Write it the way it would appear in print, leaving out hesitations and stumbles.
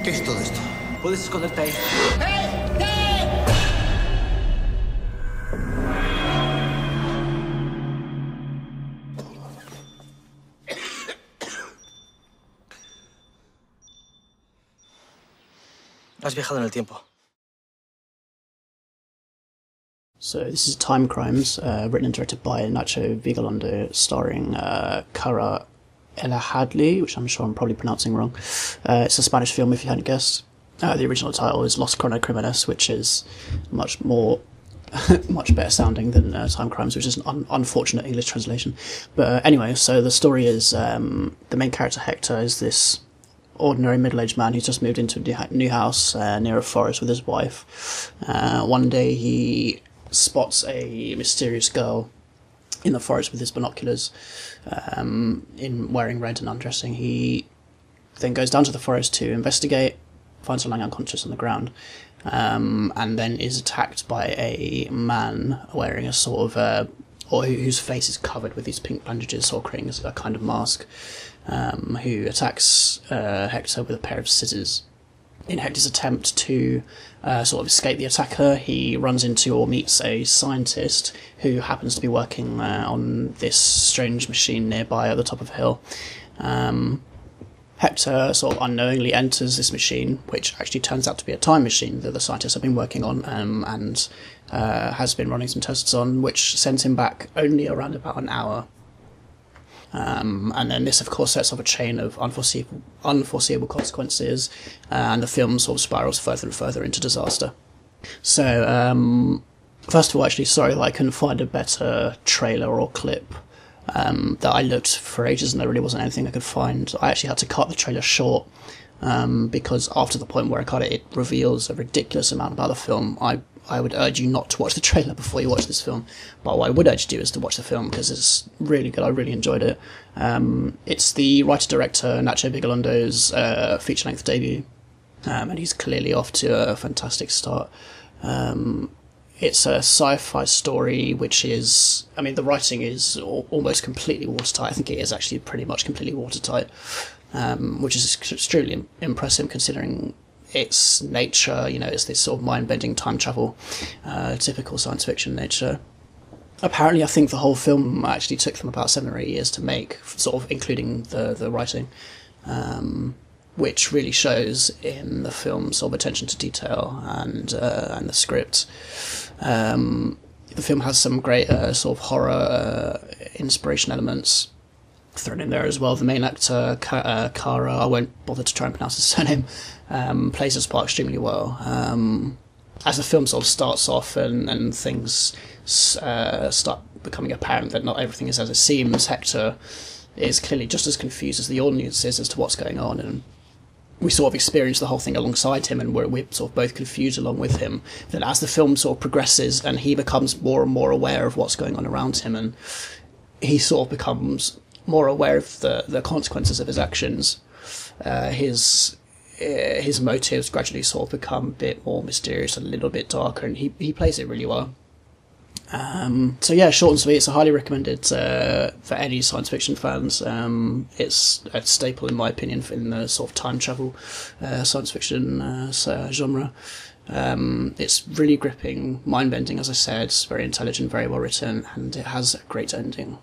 ¿Qué es todo esto? Puedes esconderte ahí. Has viajado en el tiempo. So this is Timecrimes, written and directed by Nacho Vigalondo, starring Cara Ella Hadley, which I'm sure I'm probably pronouncing wrong. It's a Spanish film, if you hadn't guessed. The original title is Los Cronocrímenes, which is much better sounding than Timecrimes, which is an unfortunate English translation. But anyway, so the story is the main character Hector is this ordinary middle-aged man who's just moved into a new house near a forest with his wife. One day he spots a mysterious girl in the forest with his binoculars, in wearing red and undressing. He then goes down to the forest to investigate, finds her lying unconscious on the ground, and then is attacked by a man wearing a sort of or whose face is covered with these pink bandages, sort of creating a kind of mask, who attacks Hector with a pair of scissors. In Hector's attempt to sort of escape the attacker, he runs into or meets a scientist who happens to be working on this strange machine nearby at the top of a hill. Hector sort of unknowingly enters this machine, which actually turns out to be a time machine that the scientists have been working on, and has been running some tests on, which sends him back only around about an hour. And then this, of course, sets off a chain of unforeseeable consequences, and the film sort of spirals further and further into disaster. So, first of all, actually, sorry that I couldn't find a better trailer or clip. That I looked for ages and there really wasn't anything I could find. I actually had to cut the trailer short, because after the point where I cut it, it reveals a ridiculous amount about the film. I would urge you not to watch the trailer before you watch this film, but what I would urge you to do is to watch the film, because it's really good. I really enjoyed it. It's the writer-director Nacho Vigalondo's feature-length debut, and he's clearly off to a fantastic start. It's a sci-fi story, which is, I mean, the writing is almost completely watertight. I think it is actually pretty much completely watertight, which is extremely impressive considering its nature. You know, it's this sort of mind-bending time travel, typical science fiction nature. Apparently, I think the whole film actually took them about 7 or 8 years to make, sort of including the writing, which really shows in the film's sort of attention to detail and the script. The film has some great sort of horror inspiration elements thrown in there as well. The main actor, Cara, I won't bother to try and pronounce his surname, plays his part extremely well. As the film sort of starts off and things start becoming apparent that not everything is as it seems, Hector is clearly just as confused as the audience is as to what's going on, and we sort of experience the whole thing alongside him, and we're sort of both confused along with him. Then as the film sort of progresses and he becomes more and more aware of what's going on around him, and he sort of becomes more aware of the consequences of his actions, his motives gradually sort of become a bit more mysterious, a little bit darker, and he plays it really well. So yeah, short and sweet. It's a highly recommended for any science fiction fans. It's a staple, in my opinion, in the sort of time travel science fiction genre. It's really gripping, mind-bending, as I said. It's very intelligent, very well written, and it has a great ending.